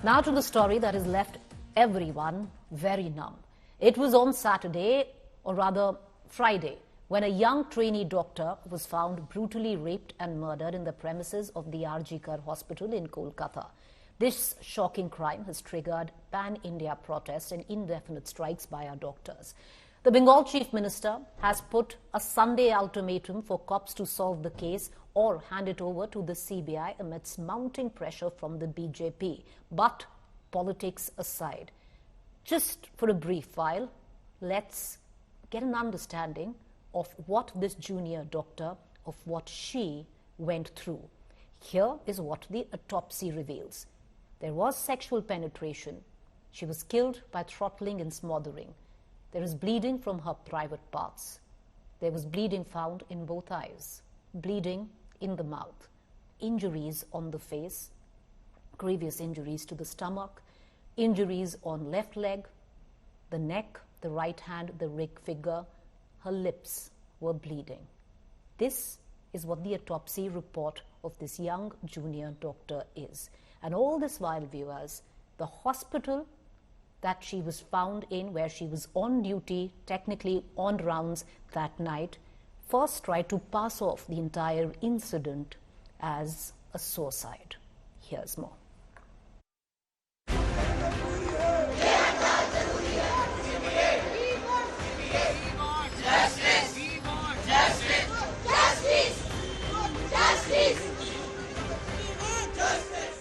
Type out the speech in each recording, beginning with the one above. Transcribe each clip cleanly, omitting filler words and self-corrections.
Now to the story that has left everyone very numb. It was on Saturday, or rather Friday, when a young trainee doctor was found brutally raped and murdered in the premises of the RG Kar hospital in Kolkata. This shocking crime has triggered pan-India protests and indefinite strikes by our doctors. The Bengal Chief Minister has put a Sunday ultimatum for cops to solve the case or hand it over to the CBI amidst mounting pressure from the BJP. But politics aside, just for a brief while, let's get an understanding of what this junior doctor, of what she went through. Here is what the autopsy reveals. There was sexual penetration. She was killed by throttling and smothering. There is bleeding from her private parts. There was bleeding found in both eyes, bleeding in the mouth, injuries on the face, grievous injuries to the stomach, injuries on left leg, the neck, the right hand, the rig finger. Her lips were bleeding. This is what the autopsy report of this young junior doctor is. And all this while, viewers, the hospital that she was found in, where she was on duty, technically on rounds that night, first tried to pass off the entire incident as a suicide. Here's more.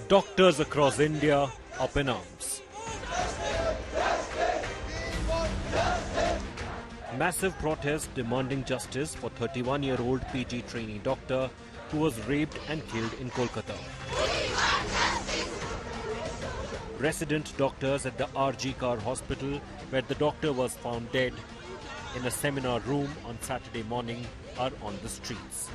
Doctors across India up in arms. Massive protest demanding justice for 31-year-old PG trainee doctor who was raped and killed in Kolkata. Resident doctors at the RG Kar hospital, where the doctor was found dead in a seminar room on Saturday morning, are on the streets.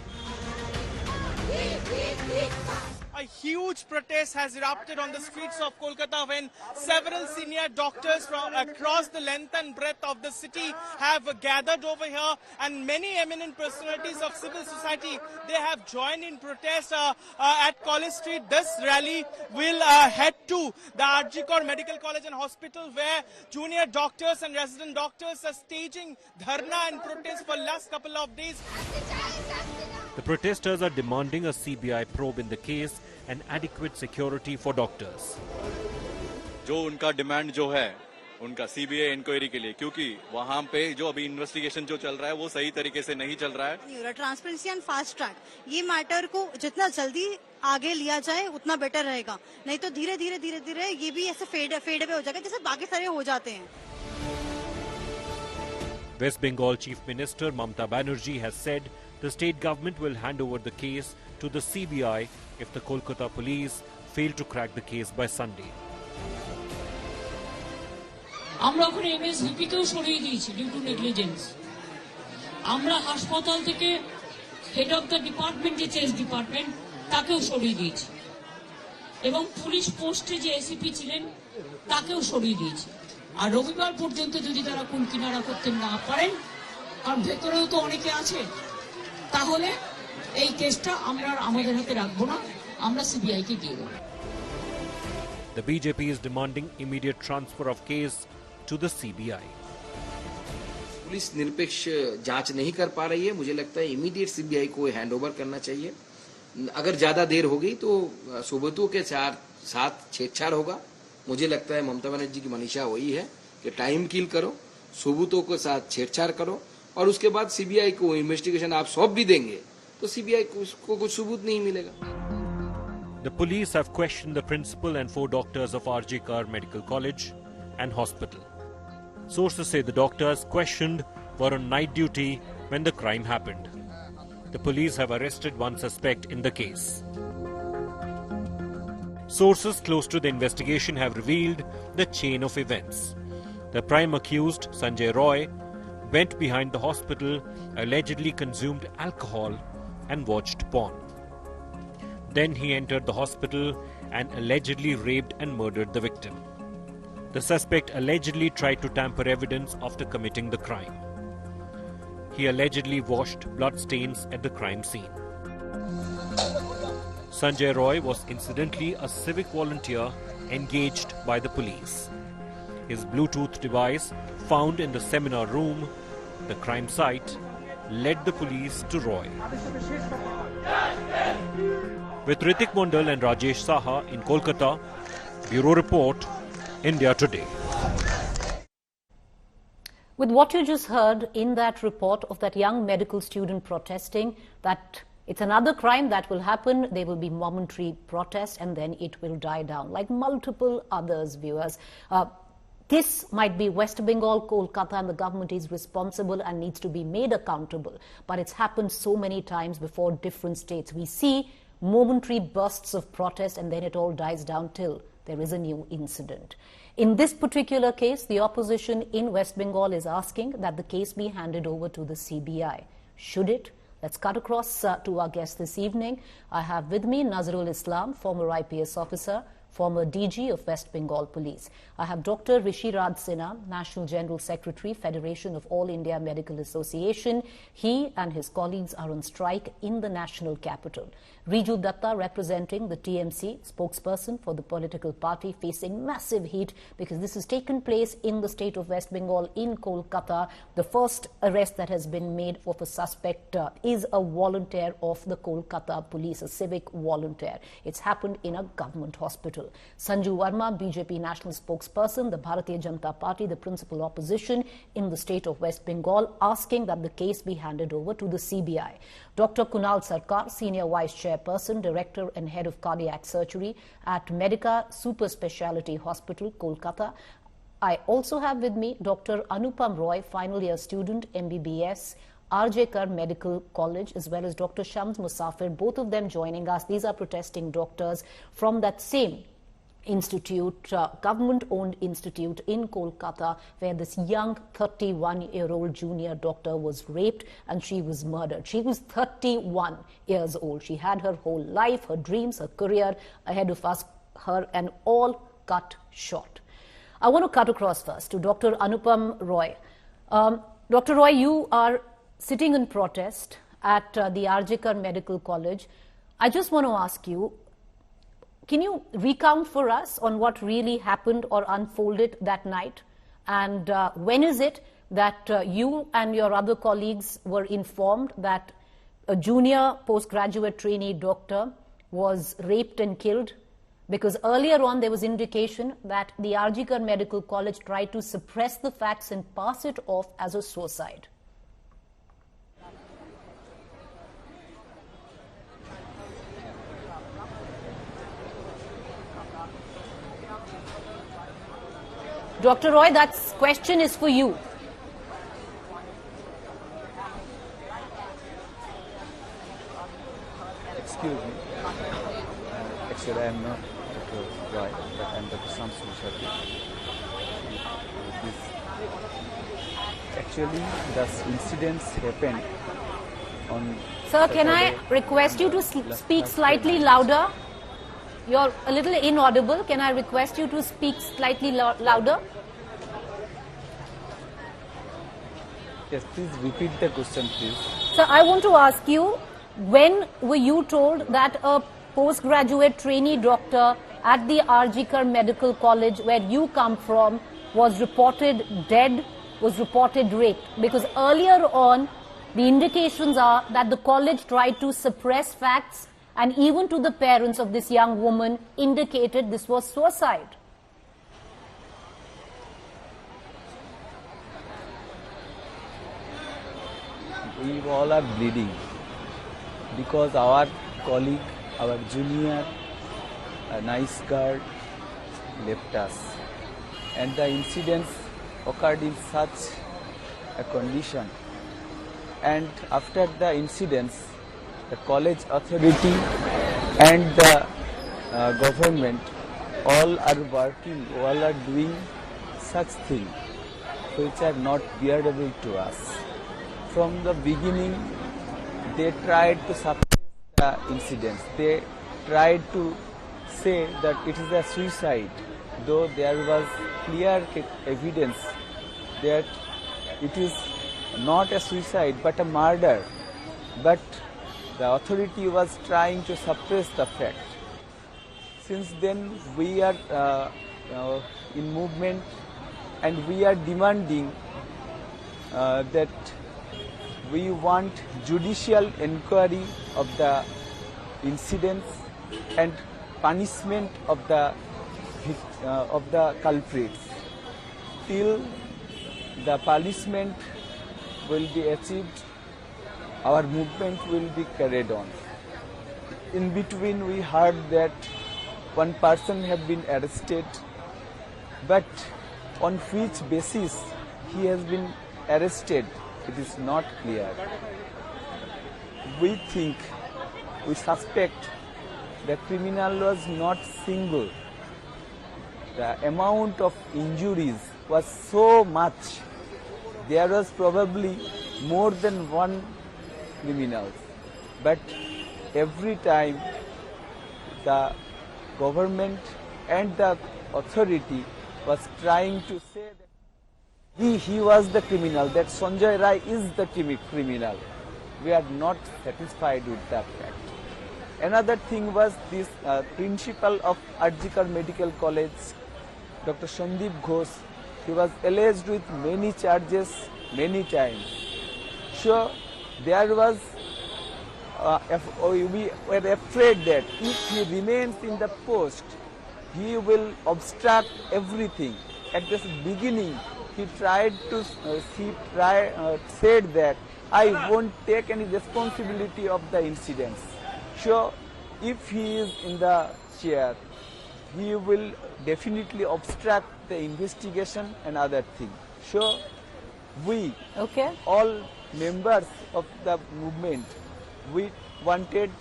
A huge protest has erupted on the streets of Kolkata when several senior doctors from across the length and breadth of the city have gathered over here, and many eminent personalities of civil society, they have joined in protest at College Street. This rally will head to the RG Kar Medical College and Hospital, where junior doctors and resident doctors are staging dharna and protest for last couple of days. The protesters are demanding a CBI probe in the case and adequate security for doctors. जो उनका demand जो है उनका CBI inquiry के लिए, क्योंकि वहां पे जो अभी इन्वेस्टिगेशन जो चल रहा है वो सही तरीके से नहीं चल रहा है. ट्रांसपेरेंसी एंड फास्ट ट्रैक, ये मैटर को जितना जल्दी आगे लिया जाए उतना बेटर रहेगा, नहीं तो धीरे धीरे ये भी ऐसे फेड अवे हो जाएगा जैसे बाकी सारे हो जाते हैं. West Bengal Chief Minister Mamata Banerjee has said the state government will hand over the case to the CBI if the Kolkata police fail to crack the case by Sunday. আমরা ওখানে এমএসভিপি কেও সরিয়ে দিয়েছি due to negligence. আমরা হাসপাতাল থেকে head of the department, যে chess department, তাকেও সরিয়ে দিয়েছি এবং পুলিশ পোস্টে যে এসিপি ছিলেন তাকেও সরিয়ে দিয়েছি. আর রবিবার পর্যন্ত যদি তারা কোন কিনারা করতে না পারেন, কারণ ভেতরেও তো অনেকে আছে, তাহলে এই কেসটা আমরা আমাদের হাতে রাখবো না, আমরা সিবিআই কে দিয়ে দেব. The BJP is demanding immediate transfer of case to the CBI. Police निरपेक्ष जांच नहीं कर पा रही है. मुझे लगता है इमीडिएट सीबीआई को हैंडओवर करना चाहिए. अगर ज्यादा देर हो गई तो सुबुतों के साथ छेड़छाड़ होगा. मुझे लगता है ममता बनर्जी की मनीषा वही है कि टाइम किल करो, सुबुतों के साथ छेड़छाड़ करो, और उसके बाद सीबीआई को इन्वेस्टिगेशन आप सौंप भी देंगे तो सीबीआई को कुछ सबूत नहीं मिलेगा. The police have questioned the principal and 4 doctors of RG Kar Medical College and Hospital. Sources say the doctors questioned were on night duty when the crime happened. The police have arrested one suspect in the case. Sources close to the investigation have revealed the chain of events. The prime accused, Sanjay Roy, went behind the hospital, allegedly consumed alcohol and watched porn. Then he entered the hospital and allegedly raped and murdered the victim. The suspect allegedly tried to tamper evidence after committing the crime. He allegedly washed blood stains at the crime scene. Sanjay Roy was incidentally a civic volunteer engaged by the police. His Bluetooth device, found in the seminar room, the crime site, led the police to Roy. With Ritik Mondal and Rajesh Saha in Kolkata, Bureau Report, India Today. With what you just heard in that report of that young medical student protesting, that it's another crime that will happen, there will be momentary protest and then it will die down, like multiple others, viewers. This might be West Bengal, Kolkata, and the government is responsible and needs to be made accountable. But it's happened so many times before different states. We see momentary bursts of protest and then it all dies down till there is a new incident. In this particular case, the opposition in West Bengal is asking that the case be handed over to the CBI. Should it? Let's cut across to our guest this evening. I have with me Nazrul Islam, former IPS officer, former DG of West Bengal Police. I have Dr. Rishi Raj Sinha, National General Secretary, Federation of All India Medical Association. He and his colleagues are on strike in the national capital. Riju Datta, representing the TMC, spokesperson for the political party, facing massive heat because this has taken place in the state of West Bengal in Kolkata. The first arrest that has been made of a suspect is a volunteer of the Kolkata police, a civic volunteer. It's happened in a government hospital. Sanju Verma, BJP national spokesperson, the Bharatiya Janata Party, the principal opposition in the state of West Bengal, asking that the case be handed over to the CBI. Dr. Kunal Sarkar, senior vice chairperson, director and head of cardiac surgery at Medica Super Speciality Hospital, Kolkata. I also have with me Dr. Anupam Roy, final year student, MBBS, RJ Medical College, as well as Dr. Shams Musafir, both of them joining us. These are protesting doctors from that same institute, government-owned institute in Kolkata, where this young 31-year-old junior doctor was raped and she was murdered. She was 31 years old. She had her whole life, her dreams, her career ahead of her, and all cut short. I want to cut across first to Dr. Anupam Roy. Dr. Roy, you are sitting in protest at the RJ Medical College. I just want to ask you, can you recount for us on what really happened or unfolded that night? And when is it that you and your other colleagues were informed that a junior postgraduate trainee doctor was raped and killed? Because earlier on there was indication that the RJ Medical College tried to suppress the facts and pass it off as a suicide. Dr. Roy, that question is for you. Excuse me. Actually, I am not Dr. Roy, but I am Dr. Shams Musafir. Actually, the incidents happened on... Sir, can I request you to speak slightly louder? You're a little inaudible. Can I request you to speak slightly louder? Yes, please repeat the question, please. Sir, I want to ask you, when were you told that a postgraduate trainee doctor at the RJ Medical College, where you come from, was reported dead, was reported raped? Because earlier on, the indications are that the college tried to suppress facts, and even to the parents of this young woman indicated this was suicide. We all are bleeding because our colleague, our junior, a nice girl, left us. And the incidents occurred in such a condition. And after the incidents, the college authority and the government all are working, all are doing such things which are not bearable to us. From the beginning, they tried to suppress the incidents. They tried to say that it is a suicide, though there was clear evidence that it is not a suicide but a murder. But the authority was trying to suppress the fact. since then we are in movement, and we are demanding that we want judicial inquiry of the incidents and punishment of the culprits. Till the punishment will be achieved, our movement will be carried on. In between, we heard that one person have been arrested, but on which basis he has been arrested, it is not clear. We suspect the criminal was not single. The amount of injuries was so much. There was probably more than one criminal. But every time the government and the authority was trying to say that he was the criminal, that Sanjay Rai is the criminal. We are not satisfied with that fact. Another thing was this principal of Arjikar Medical College, Dr. Sandeep Ghosh. He was alleged with many charges many times. So there was, we were afraid that if he remains in the post, he will obstruct everything. At the beginning, he tried to said that I won't take any responsibility of the incidents. So if he is in the chair, he will definitely obstruct the investigation and other things. So we, all members of the movement, we wanted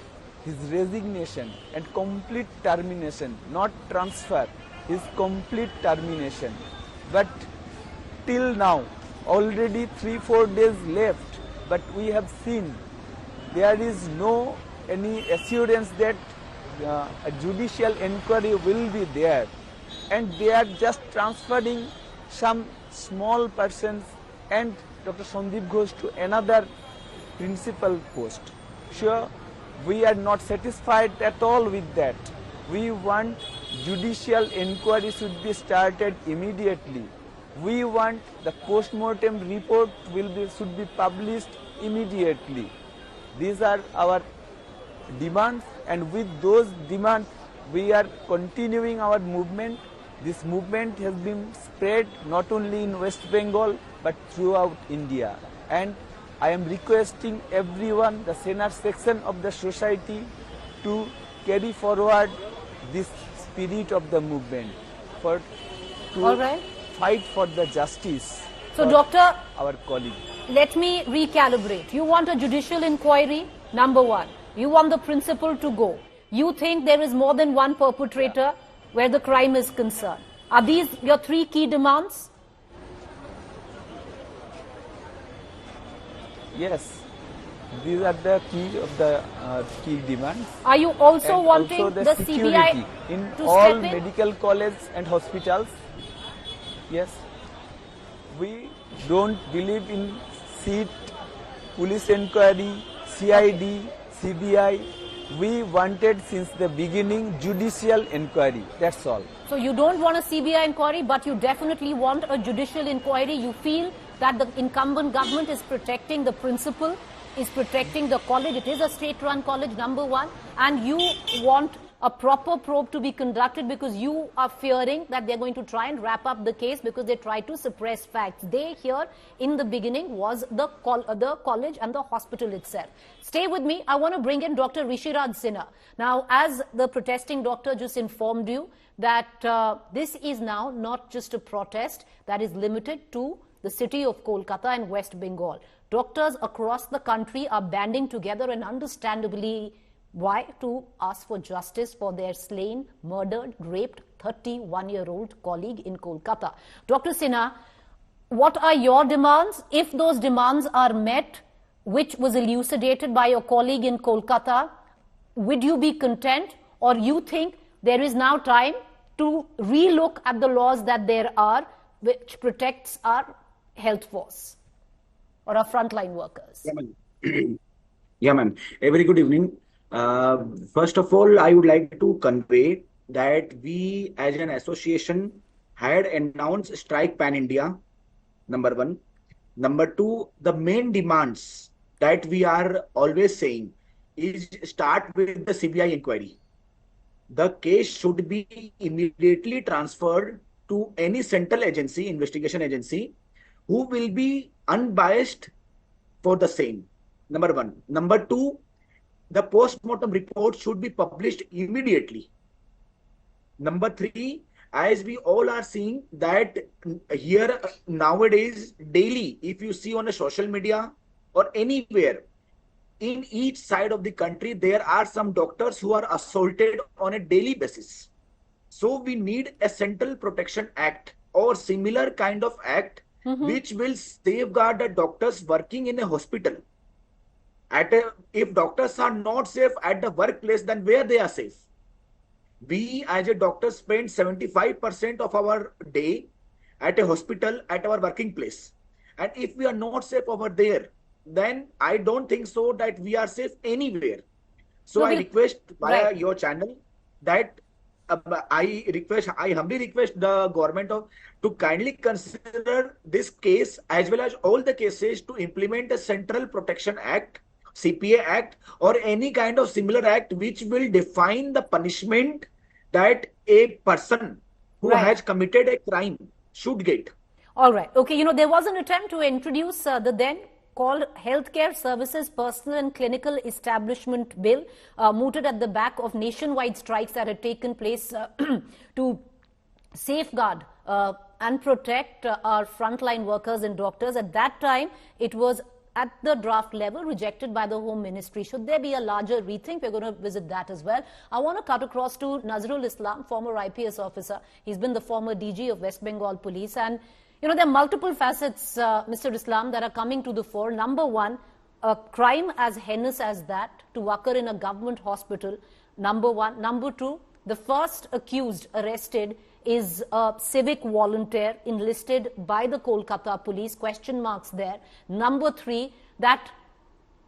his resignation and complete termination, not transfer, his complete termination. But till now, already 3-4 days left, but we have seen there is no any assurance that a judicial inquiry will be there, and they are just transferring some small persons and Dr. Sandeep Ghosh to another principal post. Sure, we are not satisfied at all with that. We want judicial inquiry should be started immediately. We want the post-mortem report should be published immediately. These are our demands, and with those demands we are continuing our movement. This movement has been spread not only in West Bengal but throughout India, and I am requesting everyone, the senior section of the society, to carry forward this spirit of the movement to fight for the justice. So Doctor, our colleague, let me recalibrate. You want a judicial inquiry, number one. You want the principal to go. You think there is more than one perpetrator where the crime is concerned. Are these your three key demands? Yes, these are the key demands. Are you also and wanting also the security CBI in to all step in? medical colleges and hospitals? Yes, we don't believe in seat, police inquiry, CID, CBI. We wanted since the beginning judicial inquiry. That's all. So you don't want a CBI inquiry, but you definitely want a judicial inquiry. You feel that the incumbent government is protecting the principal, is protecting the college. It is a state-run college, number one. And you want a proper probe to be conducted because you are fearing that they're going to try and wrap up the case because they try to suppress facts. They here in the beginning was the college and the hospital itself. Stay with me. I want to bring in Dr. Rishiraj Sinha. Now, as the protesting doctor just informed you that this is now not just a protest that is limited to the city of Kolkata and West Bengal. Doctors across the country are banding together, and understandably why, to ask for justice for their slain, murdered, raped 31-year-old colleague in Kolkata. Dr. Sinha, what are your demands? If those demands are met, which was elucidated by your colleague in Kolkata, would you be content, or you think there is now time to relook at the laws that there are which protects our health force or our frontline workers? Yeah, ma'am. A very good evening. First of all, I would like to convey that we as an association had announced strike pan India, number one. Number two, the main demands that we are always saying is start with the CBI inquiry. The case should be immediately transferred to any central agency, investigation agency, who will be unbiased for the same. Number one. Number two, the post-mortem report should be published immediately. Number three, as we all are seeing that here nowadays, daily, if you see on a social media or anywhere, in each side of the country, there are some doctors who are assaulted on a daily basis. So we need a Central Protection Act or similar kind of act which will safeguard the doctors working in a hospital. If doctors are not safe at the workplace, then where they are safe? We as a doctor spend 75% of our day at a hospital, at our working place. And if we are not safe over there, then I don't think so that we are safe anywhere. So I request via your channel that I humbly request the government to kindly consider this case as well as all the cases to implement a Central Protection Act, CPA Act, or any kind of similar act which will define the punishment that a person who has committed a crime should get. All right. Okay. There was an attempt to introduce the then called Healthcare Services Personal and Clinical Establishment Bill, mooted at the back of nationwide strikes that had taken place to safeguard and protect our frontline workers and doctors. At that time, it was at the draft level, rejected by the Home Ministry. Should there be a larger rethink? We're going to visit that as well. I want to cut across to Nazrul Islam, former IPS officer. He's been the former DG of West Bengal Police. And, there are multiple facets, Mr. Islam, that are coming to the fore. Number one, a crime as heinous as that to occur in a government hospital. Number one. Number two, the first accused arrested is a civic volunteer enlisted by the Kolkata police, question marks there. Number three, that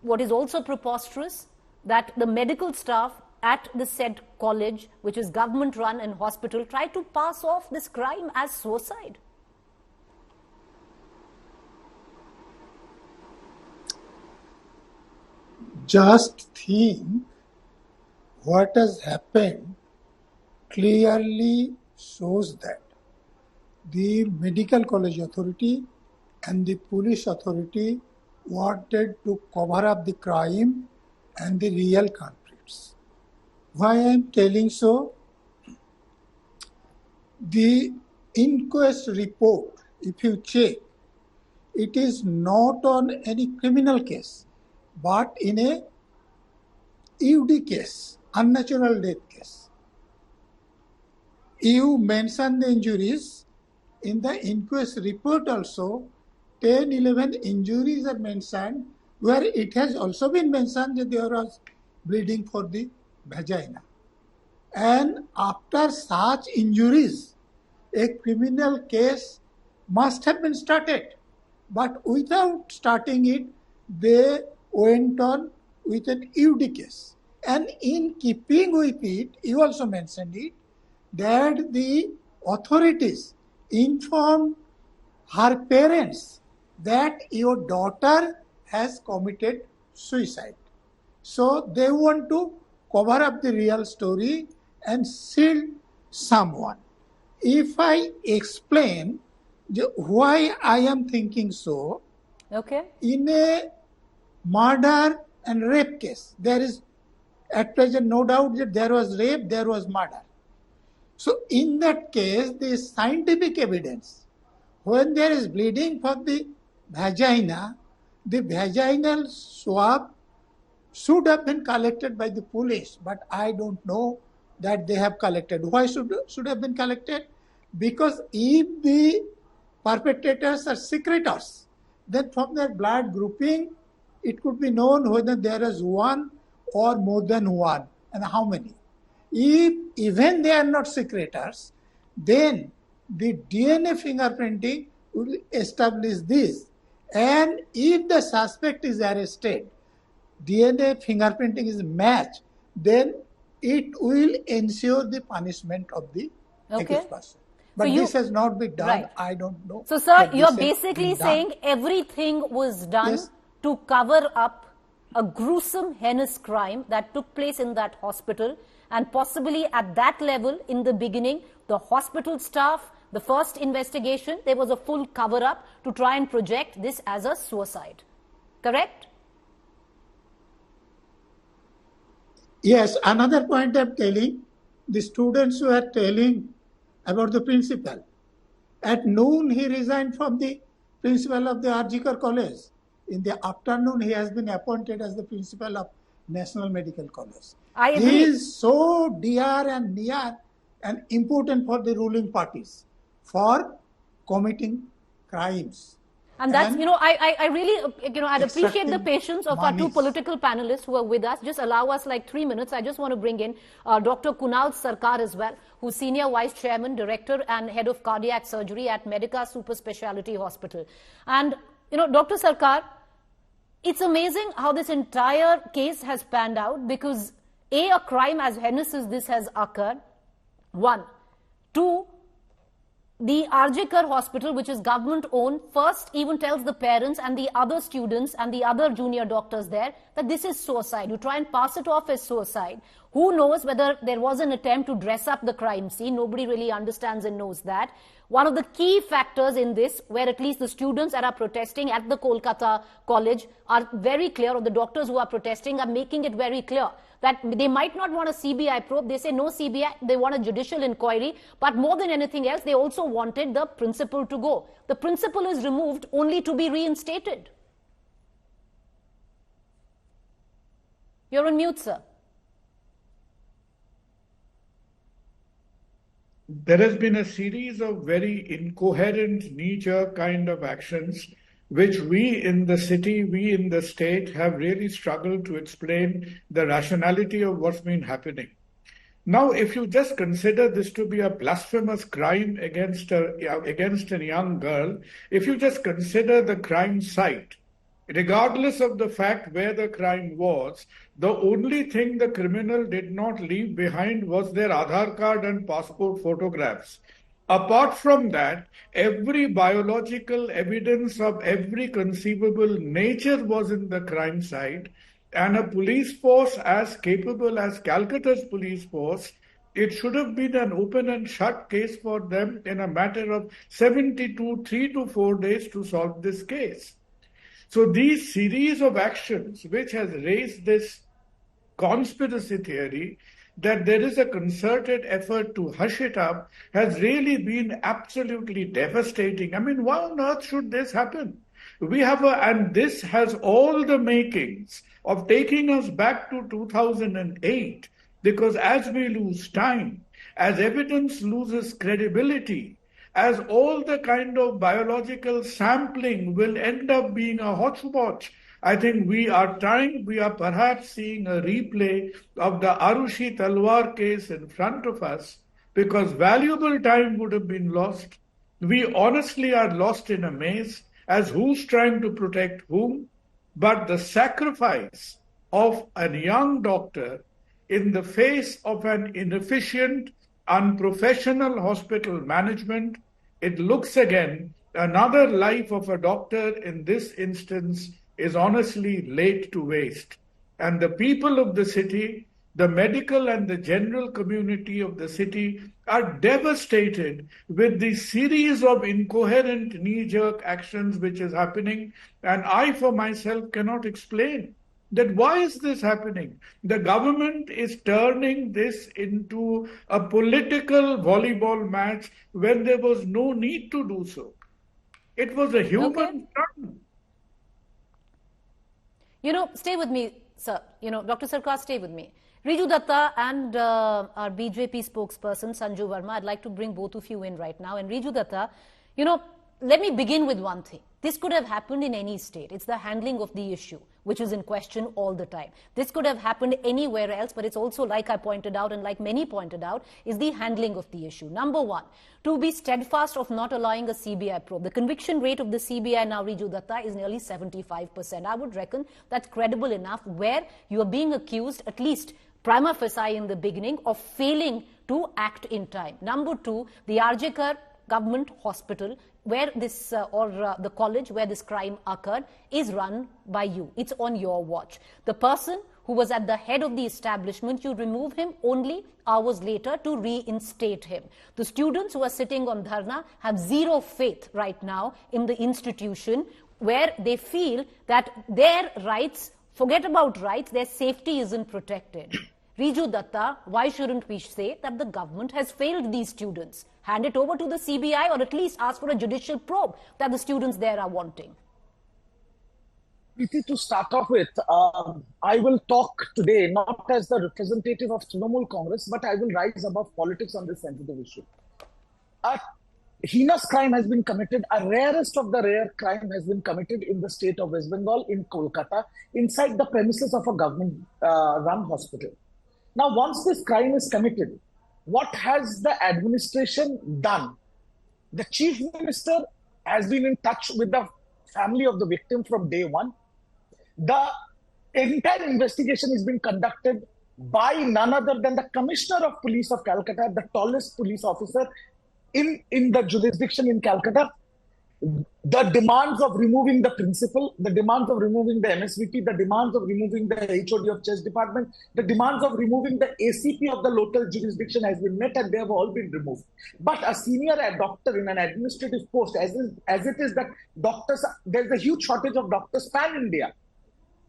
what is also preposterous, that the medical staff at the said college, which is government run and hospital, tried to pass off this crime as suicide. Just think what has happened clearly shows that the medical college authority and the police authority wanted to cover up the crime and the real culprits. Why I am telling so? The inquest report, if you check, it is not on any criminal case, but in a UD case, unnatural death case. You mentioned the injuries. In the inquest report also, 10, 11 injuries are mentioned, where it has also been mentioned that there was bleeding for the vagina. And after such injuries, a criminal case must have been started. But without starting it, they went on with an UD case. And in keeping with it, you also mentioned it, that the authorities informed her parents that your daughter has committed suicide. So they want to cover up the real story and shield someone. If I explain why I am thinking so, in a murder and rape case, there is at present no doubt that there was rape, there was murder. So in that case, the scientific evidence, when there is bleeding from the vagina, the vaginal swab should have been collected by the police, but I don't know that they have collected. Why should have been collected? Because if the perpetrators are secretors, then from their blood grouping, it could be known whether there is one or more than one and how many. If even they are not secretors, then the DNA fingerprinting will establish this. And if the suspect is arrested, DNA fingerprinting is matched, then it will ensure the punishment of the accused person. But So this has not been done. Right. I don't know. So, sir, that you're this has basically been done. saying everything was done Yes. to cover up a gruesome, heinous crime that took place in that hospital, and possibly at that level, in the beginning, the hospital staff, the first investigation, there was a full cover-up to try and project this as a suicide. Correct? Yes, another point I'm telling, the students were telling about the principal. At noon, he resigned from the principal of the Arjikar College. In the afternoon, he has been appointed as the principal of National Medical College. I agree. He is so dear and near and important for the ruling parties for committing crimes. And that's, I really, I'd appreciate the extracting patience of our two monies. political panelists who are with us. Just allow us like 3 minutes. I just want to bring in Dr. Kunal Sarkar as well, who's Senior Vice Chairman, Director and Head of Cardiac Surgery at Medica Super Speciality Hospital. And, Dr. Sarkar, it's amazing how this entire case has panned out because a crime as heinous as this has occurred, one. Two, the Arjikar hospital, which is government owned, first even tells the parents and the other students and the other junior doctors there that this is suicide. You try and pass it off as suicide. Who knows whether there was an attempt to dress up the crime scene? Nobody really understands and knows that. One of the key factors in this, where at least the students that are protesting at the Kolkata college are very clear, or the doctors who are protesting are making it very clear, that they might not want a CBI probe. They say no CBI, they want a judicial inquiry. But more than anything else, they also wanted the principal to go. The principal is removed only to be reinstated. You're on mute, sir. There has been a series of very incoherent, knee-jerk kind of actions which we in the city, we in the state have really struggled to explain the rationality of what's been happening. Now, if you just consider this to be a blasphemous crime against a young girl, if you just consider the crime site, regardless of the fact where the crime was, the only thing the criminal did not leave behind was their Aadhaar card and passport photographs. Apart from that, every biological evidence of every conceivable nature was in the crime site, and a police force as capable as Calcutta's police force, it should have been an open and shut case for them in a matter of 72, 3 to 4 days to solve this case. So these series of actions which has raised this conspiracy theory that there is a concerted effort to hush it up has really been absolutely devastating. I mean, why on earth should this happen? And this has all the makings of taking us back to 2008, because as we lose time, as evidence loses credibility, as all the kind of biological sampling will end up being a hodgepodge, I think we are perhaps seeing a replay of the Arushi Talwar case in front of us, because valuable time would have been lost. We honestly are lost in a maze as who's trying to protect whom, but the sacrifice of a young doctor in the face of an inefficient, unprofessional hospital management, it looks again, another life of a doctor in this instance is honestly laid to waste. And the people of the city, the medical and the general community of the city are devastated with the series of incoherent knee-jerk actions which is happening. And I, for myself, cannot explain that why is this happening? The government is turning this into a political volleyball match when there was no need to do so. It was a human turn. Stay with me, sir. Dr. Sarkar, stay with me. Riju Datta and our BJP spokesperson, Sanju Verma, I'd like to bring both of you in right now. And Riju Datta, let me begin with one thing. This could have happened in any state. It's the handling of the issue, which is in question all the time. This could have happened anywhere else, but it's also, like I pointed out and like many pointed out, is the handling of the issue. Number one, to be steadfast of not allowing a CBI probe. The conviction rate of the CBI now, Riju Datta, is nearly 75%. I would reckon that's credible enough where you are being accused, at least prima facie in the beginning of failing to act in time. Number two, the Arjikar government hospital where this the college where this crime occurred is run by you. It's on your watch. The person who was at the head of the establishment, you remove him only hours later to reinstate him. The students who are sitting on dharna have zero faith right now in the institution, where they feel that their rights, forget about rights, their safety isn't protected. Riju Datta, why shouldn't we say that the government has failed these students? Hand it over to the CBI, or at least ask for a judicial probe that the students there are wanting. Preeti, to start off with, I will talk today not as the representative of Trinamool Congress, but I will rise above politics on this sensitive issue. A heinous crime has been committed, a rarest of the rare crime has been committed in the state of West Bengal, in Kolkata, inside the premises of a government-run hospital. Now, once this crime is committed, what has the administration done? The Chief Minister has been in touch with the family of the victim from day one. The entire investigation is being conducted by none other than the Commissioner of Police of Calcutta, the tallest police officer in the jurisdiction in Calcutta. The demands of removing the principal, the demands of removing the MSVP, the demands of removing the HOD of Chess Department, the demands of removing the ACP of the local jurisdiction has been met, and they have all been removed. But a senior doctor in an administrative post, as it is that doctors, there's a huge shortage of doctors pan-India.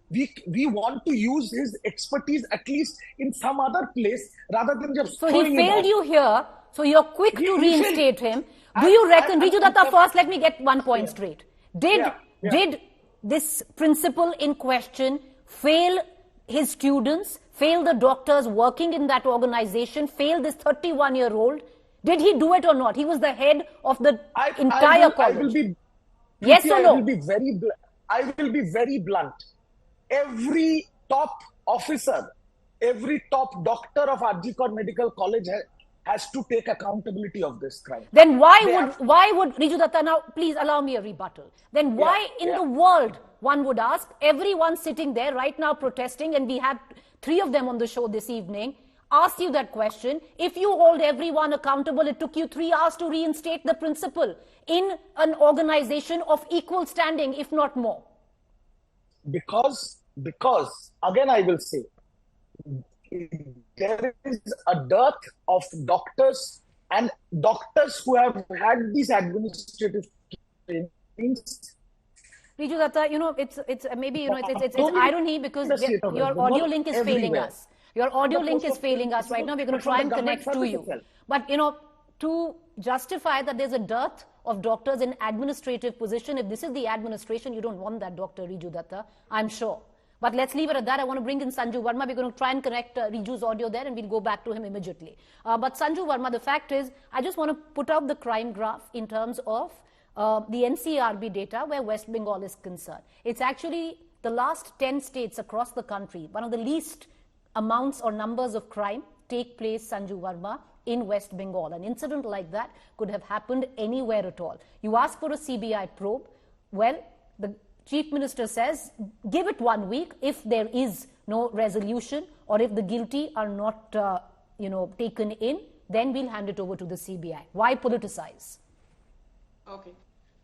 We want to use his expertise at least in some other place rather than just So he failed you here, so you're quick to reinstate him. Do you reckon, Riju Datta, first let me get one point straight. Did this principal in question fail his students, fail the doctors working in that organization, fail this 31-year-old? Did he do it or not? He was the head of the entire college. Yes or no? I will be very blunt. Every top officer, every top doctor of Arjikar Medical College has to take accountability of this crime. Then why would Riju Datta, now please allow me a rebuttal. Then why in the world, one would ask, everyone sitting there right now protesting, and we had 3 of them on the show this evening, asked you that question. If you hold everyone accountable, it took you 3 hours to reinstate the principal in an organization of equal standing, if not more. Because again I will say, there is a dearth of doctors and doctors who have had these administrative trainings. Riju Datta, it's maybe it's irony, because your audio link is failing us. Your audio link is failing us right now. We're going to try and connect to you. But to justify that there's a dearth of doctors in administrative position, if this is the administration, you don't want that, Dr. Riju Datta, I'm sure. But let's leave it at that. I want to bring in Sanju Verma. We're going to try and connect Riju's audio there, and we'll go back to him immediately. But Sanju Verma, the fact is, I just want to put out the crime graph in terms of the NCRB data where West Bengal is concerned. It's actually the last 10 states across the country, one of the least amounts or numbers of crime take place, Sanju Verma, in West Bengal. An incident like that could have happened anywhere at all. You ask for a CBI probe. Well, the Chief Minister says, give it 1 week. If there is no resolution, or if the guilty are not, taken in, then we'll hand it over to the CBI. Why politicize? Okay.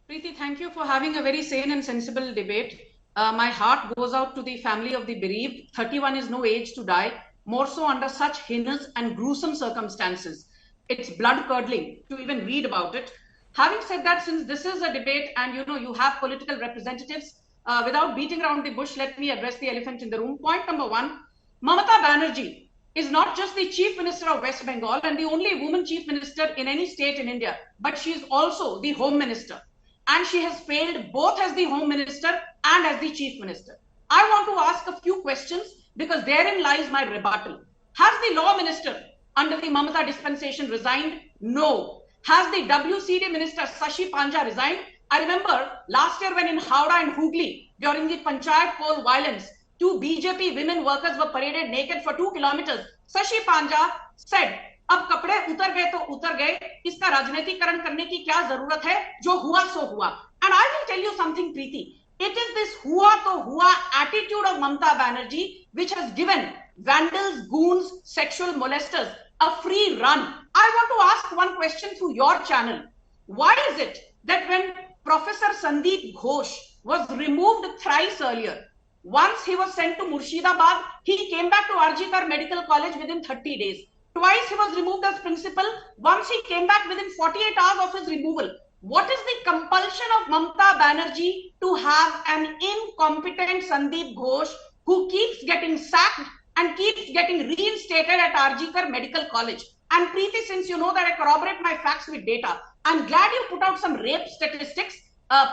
Preeti, thank you for having a very sane and sensible debate. My heart goes out to the family of the bereaved. 31 is no age to die, more so under such heinous and gruesome circumstances. It's blood-curdling to even read about it. Having said that, since this is a debate and you have political representatives, without beating around the bush, let me address the elephant in the room. Point number 1, Mamata Banerjee is not just the Chief Minister of West Bengal and the only woman Chief Minister in any state in India, but she is also the Home Minister. And she has failed both as the Home Minister and as the Chief Minister. I want to ask a few questions because therein lies my rebuttal. Has the Law Minister under the Mamata dispensation resigned? No. Has the WCD Minister Sashi Panja resigned? I remember last year when in Howrah and Hooghly, during the Panchayat poll violence, 2 BJP women workers were paraded naked for 2 kilometers. Sashi Panja said, अब कपड़े उतर गए तो उतर गए, इसका राजनीतिकरण करने की क्या जरूरत है, जो हुआ सो हुआ. And I will tell you something, Preeti. It is this hua to hua attitude of Mamata Banerjee which has given vandals, goons, sexual molesters a free run. I want to ask one question through your channel. Why is it that when Professor Sandeep Ghosh was removed thrice earlier, once he was sent to Murshidabad, he came back to RG Medical College within 30 days. Twice he was removed as principal. Once he came back within 48 hours of his removal. What is the compulsion of Mamata Banerjee to have an incompetent Sandeep Ghosh who keeps getting sacked and keeps getting reinstated at RG Medical College? And Preeti, since you know that I corroborate my facts with data, I'm glad you put out some rape statistics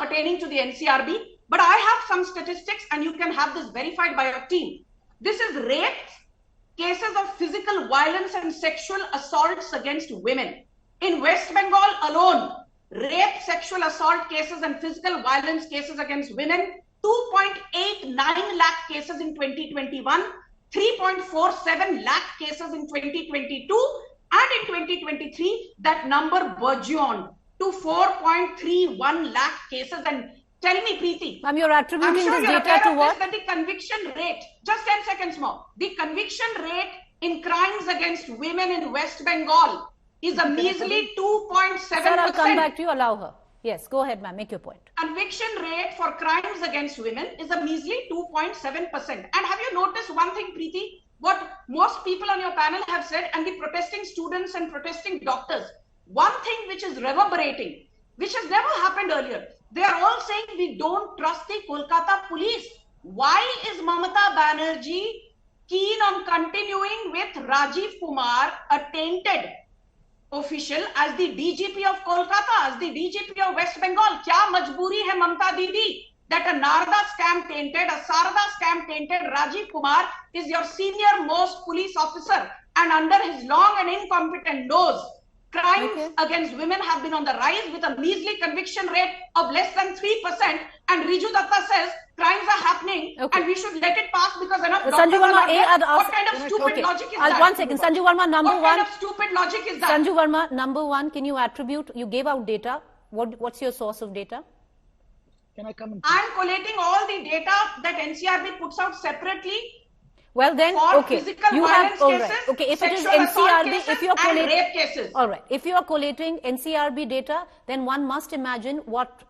pertaining to the NCRB. But I have some statistics and you can have this verified by your team. This is rape, cases of physical violence and sexual assaults against women. In West Bengal alone, rape, sexual assault cases and physical violence cases against women, 2.89 lakh cases in 2021, 3.47 lakh cases in 2022, and in 2023, that number burgeoned to 4.31 lakh cases. And tell me, Preeti. Ma'am, you're attributing this data to what? That the conviction rate, just 10 seconds more, the conviction rate in crimes against women in West Bengal is a measly 2.7%. Sir, I'll come back to you. Allow her. Yes, go ahead, ma'am. Make your point. Conviction rate for crimes against women is a measly 2.7%. And have you noticed one thing, Preeti? What most people on your panel have said, and the protesting students and protesting doctors, one thing which is reverberating, which has never happened earlier. They are all saying we don't trust the Kolkata police. Why is Mamata Banerjee keen on continuing with Rajiv Kumar, a tainted official, as the DGP of Kolkata, as the DGP of West Bengal? Kya majboori hai Mamata Didi that a Narada scam tainted, a Sarada scam tainted Rajiv Kumar is your senior most police officer, and under his long and incompetent nose, crimes against women have been on the rise with a measly conviction rate of less than 3%. And Riju Datta says crimes are happening and we should let it pass because enough doctors are there. What kind of stupid logic is that? 1 second. Sanju Verma, number one. What kind of stupid logic is that? Sanju Verma, number one, can you attribute, you gave out data. What's your source of data? Can I come in? I'm collating all the data that NCRB puts out separately. Well then, okay, you have, all right, okay, if it is NCRB, if you are collating, rape cases. All right, if you are collating NCRB data, then one must imagine what,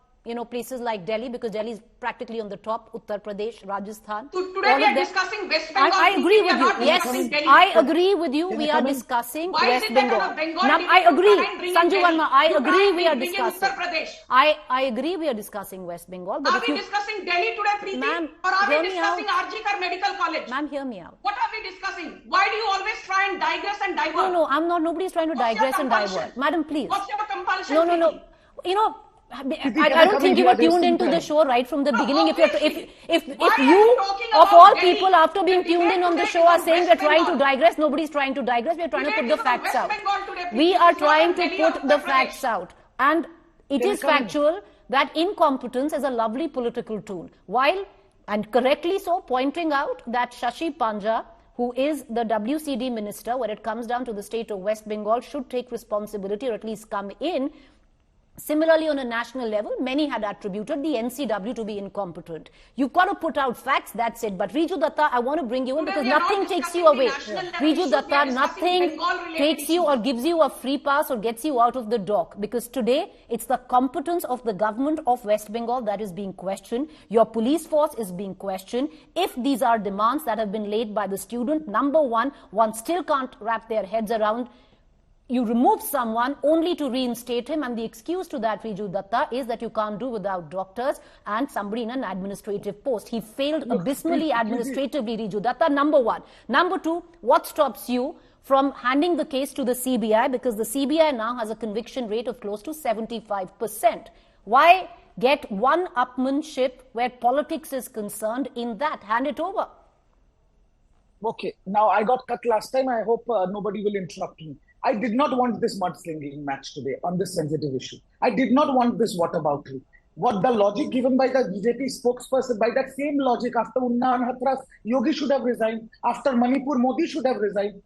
places like Delhi, because Delhi is practically on the top, Uttar Pradesh, Rajasthan. Today we are discussing West Bengal. I agree with you, yes, I agree with you, we are discussing West Bengal. Now, I agree, Sanju Verma, I agree we are discussing. I agree we are discussing West Bengal. But are we discussing Delhi today, Preeti? Ma'am, or are we discussing RG Medical College? Ma'am, hear me out. What are we discussing? Why do you always try and digress and divert? No, I'm not, nobody's trying to digress and divert. Madam, please. What's your compulsion? No. I don't think you were tuned into the show right from the beginning. If you, of all people, after being tuned in on the show, are saying we're trying to digress, nobody's trying to digress. We're trying to put the facts out. We are trying to put the facts out. And it is factual that incompetence is a lovely political tool. While, and correctly so, pointing out that Shashi Panja, who is the WCD minister, when it comes down to the state of West Bengal, should take responsibility or at least come in. Similarly, on a national level, many had attributed the NCW to be incompetent. You've got to put out facts, that's it. But Riju Datta, I want to bring you in because nothing takes you away. Riju Datta, nothing takes you or gives you a free pass or gets you out of the dock. Because today, it's the competence of the government of West Bengal that is being questioned. Your police force is being questioned. If these are demands that have been laid by the student, number one still can't wrap their heads around. You remove someone only to reinstate him, and the excuse to that, Riju Datta, is that you can't do without doctors and somebody in an administrative post. He failed abysmally administratively, Riju Datta, number one. Number two, what stops you from handing the case to the CBI, because the CBI now has a conviction rate of close to 75%. Why get one-upmanship where politics is concerned in that? Hand it over. Okay, now I got cut last time. I hope nobody will interrupt me. I did not want this mudslinging match today on this sensitive issue. I did not want this whataboutery. What the logic given by the BJP spokesperson, by that same logic, after Unnav and Hathras, Yogi should have resigned. After Manipur, Modi should have resigned.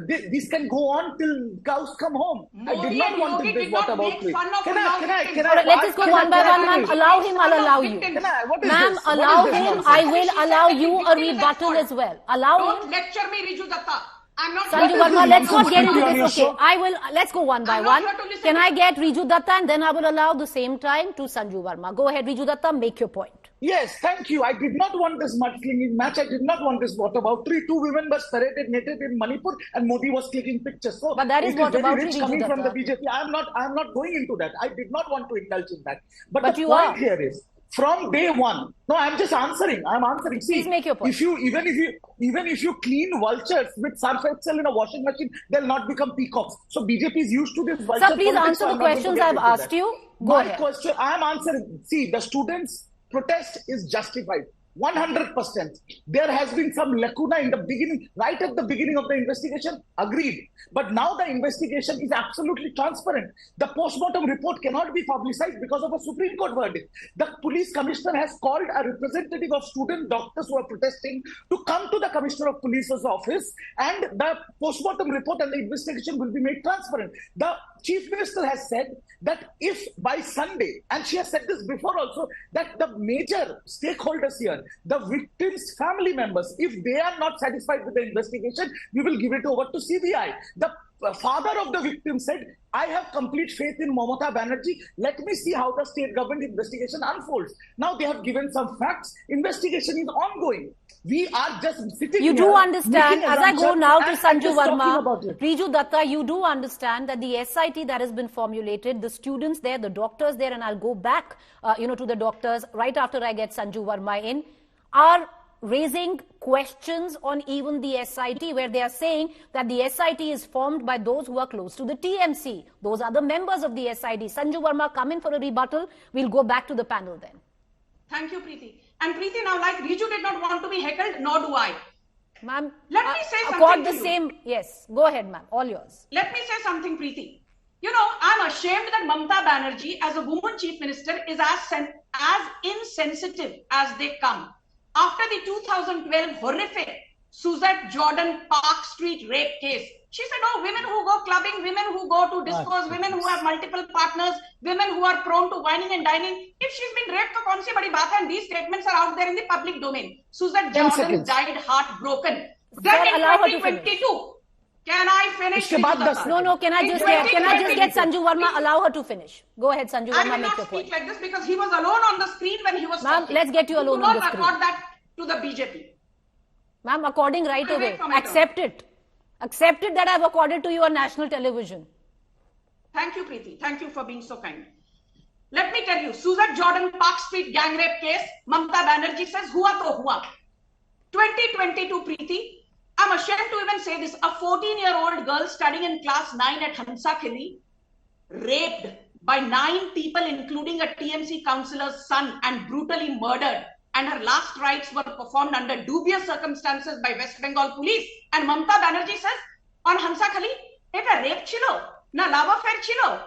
This can go on till cows come home. I did not want Yogi this. did What not about make me? fun of Can I? All right, let's just go one by one, ma'am. Allow him, I'll allow you. Ma'am, allow him, I will allow you a rebuttal as well. Allow him. Don't lecture me, Riju Datta. I'm not. Sanju Verma, let's not get into on this. your Okay, let's go one by one. here to listen Can to I get Riju Datta and then I will allow the same time to Sanju Verma. Go ahead, Riju Datta, make your point. Yes, thank you. I did not want this mudslinging match. I did not want this what about three. Two women were paraded naked in Manipur and Modi was clicking pictures. So But that is what very about rich Riju coming from the Datta. BJP. I am not going into that. I did not want to indulge in that. But the you point are. here is, from day one, no, I'm just answering. I'm answering. See, Please make your point. Even if you clean vultures with surf excel in a washing machine, they'll not become peacocks. So BJP is used to this vulture. Sir, please politics, answer so the I'm not going to questions get I've into asked that. you. Go My ahead. question, I'm answering. See, the students' protest is justified. 100%. There has been some lacuna in the beginning, right at the beginning of the investigation. Agreed. But now the investigation is absolutely transparent. The postmortem report cannot be publicized because of a Supreme Court verdict. The police commissioner has called a representative of student doctors who are protesting to come to the commissioner of police's office, and the postmortem report and the investigation will be made transparent. The chief minister has said that if by Sunday, and she has said this before also, that the major stakeholders here, the victims' family members, if they are not satisfied with the investigation, we will give it over to CBI. The father of the victim said, I have complete faith in Mamata Banerjee. Let me see how the state government investigation unfolds. Now they have given some facts. Investigation is ongoing. We are just sitting You here do understand, making as I go assumptions now to and Sanju just talking Verma, about it. Riju Datta, you do understand that the SIT that has been formulated, the students there, the doctors there, and I'll go back, to the doctors right after I get Sanju Verma in, are raising questions on even the SIT, where they are saying that the SIT is formed by those who are close to the TMC. Those are the members of the SIT. Sanju Verma, come in for a rebuttal. We'll go back to the panel then. Thank you, Preeti. And Preeti, now like Riju did not want to be heckled, nor do I. Ma'am, Let me say something accord to the you. same. Yes, go ahead, ma'am. All yours. Let me say something, Preeti. You know, I'm ashamed that Mamata Banerjee, as a woman chief minister, is as insensitive as they come. After the 2012 horrific Suzette Jordan Park Street rape case, she said, oh, women who go clubbing, women who go to discos, women who have multiple partners, women who are prone to whining and dining. If she's been raped, to kaun si badi baat hai? And these statements are out there in the public domain. Suzette Jordan died heartbroken. Then in 2022, can I finish? No, can I just get Sanju Verma? Allow her to finish. Go ahead, Sanju Verma, I will make your not point. speak like this because he was alone on the screen when he was Ma'am, talking. let's get you alone on the screen. Do not record that to the BJP. Ma'am, according right I'll away. wait for my Accept it. Accept it that I've accorded to you on national television. Thank you, Preeti. Thank you for being so kind. Let me tell you, Suzette Jordan Park Street gang rape case, Mamata Banerjee says, hua to hua. 2022, Preeti, I'm ashamed to even say this, a 14-year-old girl studying in class 9 at Hansakhili, raped by 9 people, including a TMC councillor's son, and brutally murdered. And her last rites were performed under dubious circumstances by West Bengal police. And Mamata Banerjee says, on Hansakhali, eta rape chilo, na love affair chilo,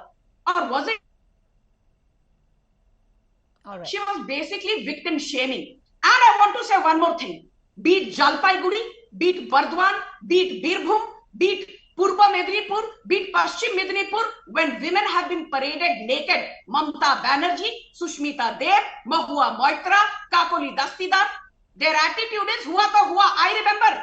or was it? All right. She was basically victim shaming. And I want to say one more thing. Be it Jalpaiguri, be it Bardwan, be it Birbhum, be it Purba Medinipur, be it Paschim Medinipur, when women have been paraded naked, Mamata Banerjee, Sushmita Dev, Mahua Moitra, Kakoli Dastidar, their attitude is hua to hua. I remember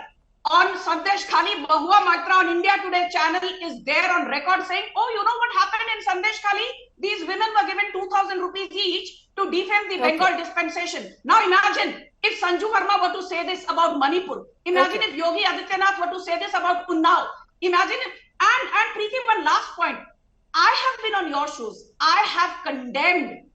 on Sandesh Khali, Mahua Moitra on India Today channel is there on record saying, oh, you know what happened in Sandesh Khali? These women were given 2,000 rupees each to defame the Bengal dispensation. Now imagine if Sanju Verma were to say this about Manipur. Imagine if Yogi Adityanath were to say this about Unnao. Imagine if, and Preeti, one last point. I have been on your shoes. I have condemned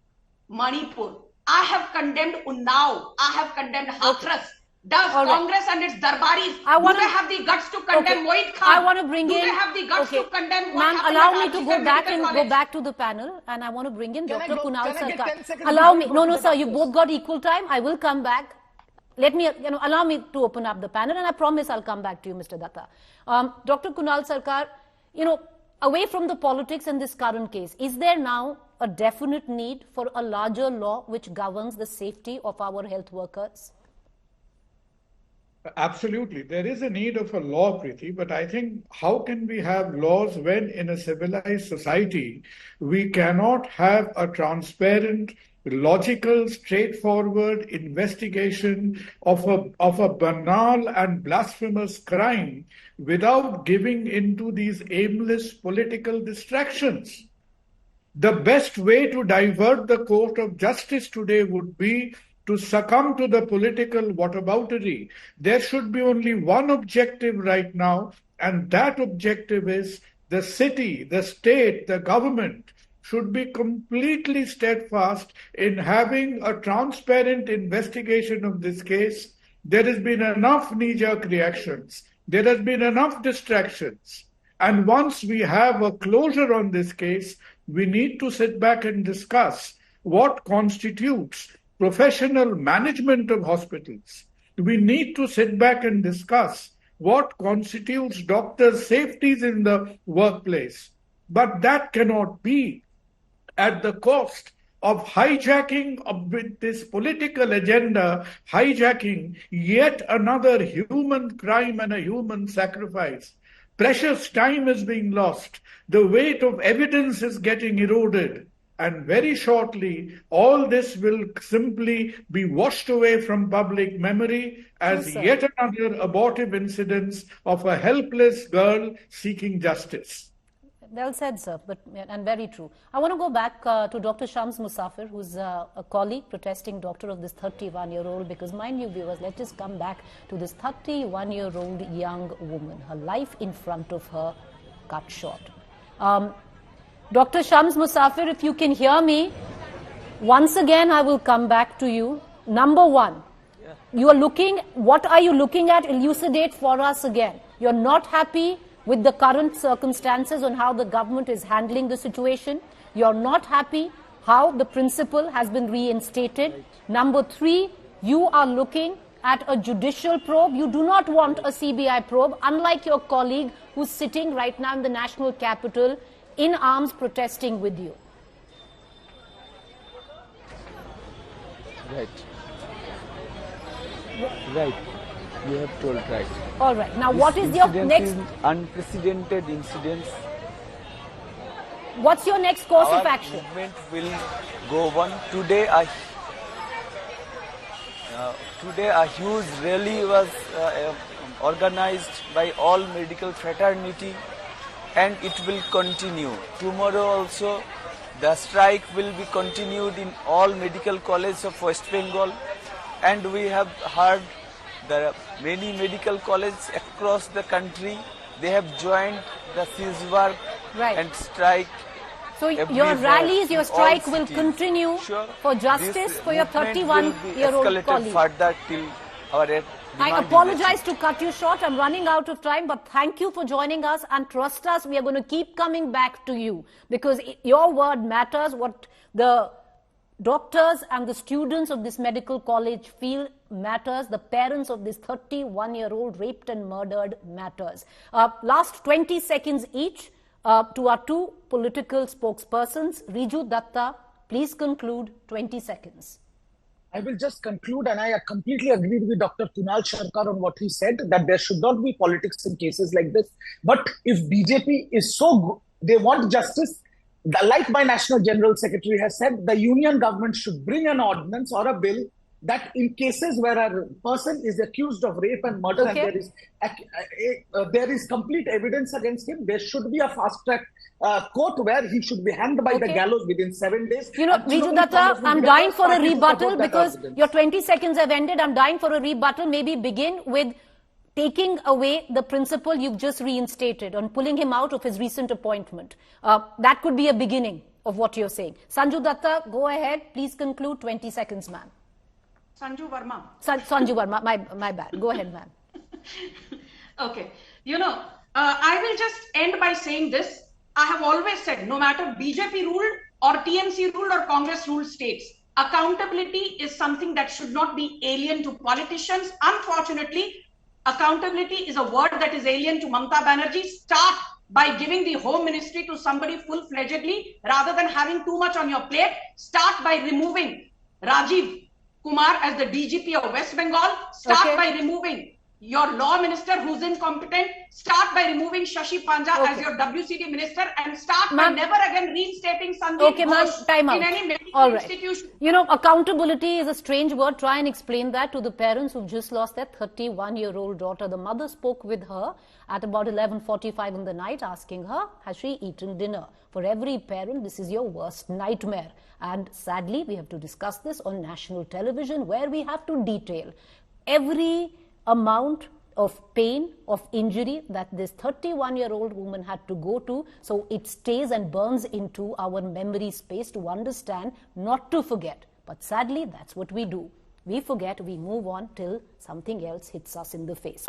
Manipur. I have condemned Unnao. I have condemned Hathras. Does Congress and its darbaris, do they have the guts to condemn Mohit Khan? I want to bring in... Do they have the guts to condemn what Ma'am, happened allow at me to Archie go back Medical and College? go back to the panel, and I want to bring in Dr. Kunal Sarkar. Allow me. No, sir, you both got equal time. I will come back. Let me, allow me to open up the panel, and I promise I'll come back to you, Mr. Datta. Dr. Kunal Sarkar, away from the politics in this current case, is there now a definite need for a larger law which governs the safety of our health workers? Absolutely. There is a need of a law, Preeti, but I think how can we have laws when in a civilized society we cannot have a transparent, logical, straightforward investigation of a banal and blasphemous crime without giving into these aimless political distractions? The best way to divert the court of justice today would be to succumb to the political whataboutery. There should be only one objective right now, and that objective is the city, the state, the government should be completely steadfast in having a transparent investigation of this case. There has been enough knee-jerk reactions. There has been enough distractions. And once we have a closure on this case, we need to sit back and discuss what constitutes professional management of hospitals. We need to sit back and discuss what constitutes doctors' safeties in the workplace. But that cannot be at the cost of hijacking with this political agenda, hijacking yet another human crime and a human sacrifice. Precious time is being lost. The weight of evidence is getting eroded. And very shortly, all this will simply be washed away from public memory as yet another abortive incident of a helpless girl seeking justice. Well said, sir, and very true. I want to go back to Dr. Shams Musafir, who's a colleague, protesting doctor of this 31-year-old, because mind you, viewers, let's just come back to this 31-year-old young woman. Her life in front of her cut short. Dr. Shams Musafir, if you can hear me, once again I will come back to you. Number one, what are you looking at? Elucidate for us again. You're not happy with the current circumstances on how the government is handling the situation. You're not happy how the principal has been reinstated. Number three, you are looking at a judicial probe. You do not want a CBI probe, unlike your colleague who's sitting right now in the national capital in arms protesting with you. Right. You have told right. All right. Now, what is your next... unprecedented incidents. What's your next course of action? Our movement will go on. Today a huge rally was organized by all medical fraternity, and it will continue. Tomorrow also the strike will be continued in all medical colleges of West Bengal, and we have heard there are many medical colleges across the country. They have joined the ceasefire and strike. So your rallies, your strike will continue for justice for your 31-year-old colleague. Further till our I apologize to cut you short. I'm running out of time, but thank you for joining us, and trust us, we are going to keep coming back to you because your word matters. What the doctors and the students of this medical college feel matters. The parents of this 31-year-old raped and murdered matters. Last 20 seconds each to our two political spokespersons. Riju Datta, please conclude. 20 seconds. I will just conclude, and I completely agree with Dr. Kunal Sharkar on what he said, that there should not be politics in cases like this. But if BJP is so good, they want justice, like my National General Secretary has said, the union government should bring an ordinance or a bill that in cases where a person is accused of rape and murder and there is complete evidence against him, there should be a fast-track court where he should be hanged by the gallows within 7 days. You know, Riju Datta, I'm dying for a rebuttal because your 20 seconds have ended. I'm dying for a rebuttal. Maybe begin with taking away the principal you've just reinstated and pulling him out of his recent appointment. That could be a beginning of what you're saying. Sanju Datta, go ahead. Please conclude. 20 seconds, ma'am. Sanju Verma. Sanju Verma, my bad. Go ahead, ma'am. Okay. You know, I will just end by saying this. I have always said, no matter BJP ruled or TMC ruled or Congress ruled states, accountability is something that should not be alien to politicians. Unfortunately, accountability is a word that is alien to Mamata Banerjee. Start by giving the home ministry to somebody full-fledgedly rather than having too much on your plate. Start by removing Rajiv Kumar as the DGP of West Bengal. Start by removing your law minister who's incompetent, start by removing Shashi Panja as your WCD minister and start by never again reinstating Sandeep Ghosh time out. in any medical All right. institution. You know, accountability is a strange word. Try and explain that to the parents who've just lost their 31-year-old daughter. The mother spoke with her at about 11:45 in the night, asking her, has she eaten dinner? For every parent, this is your worst nightmare. And sadly, we have to discuss this on national television, where we have to detail every amount of pain, of injury that this 31-year-old woman had to go to, so it stays and burns into our memory space to understand, not to forget. But sadly, that's what we do. We forget, we move on till something else hits us in the face.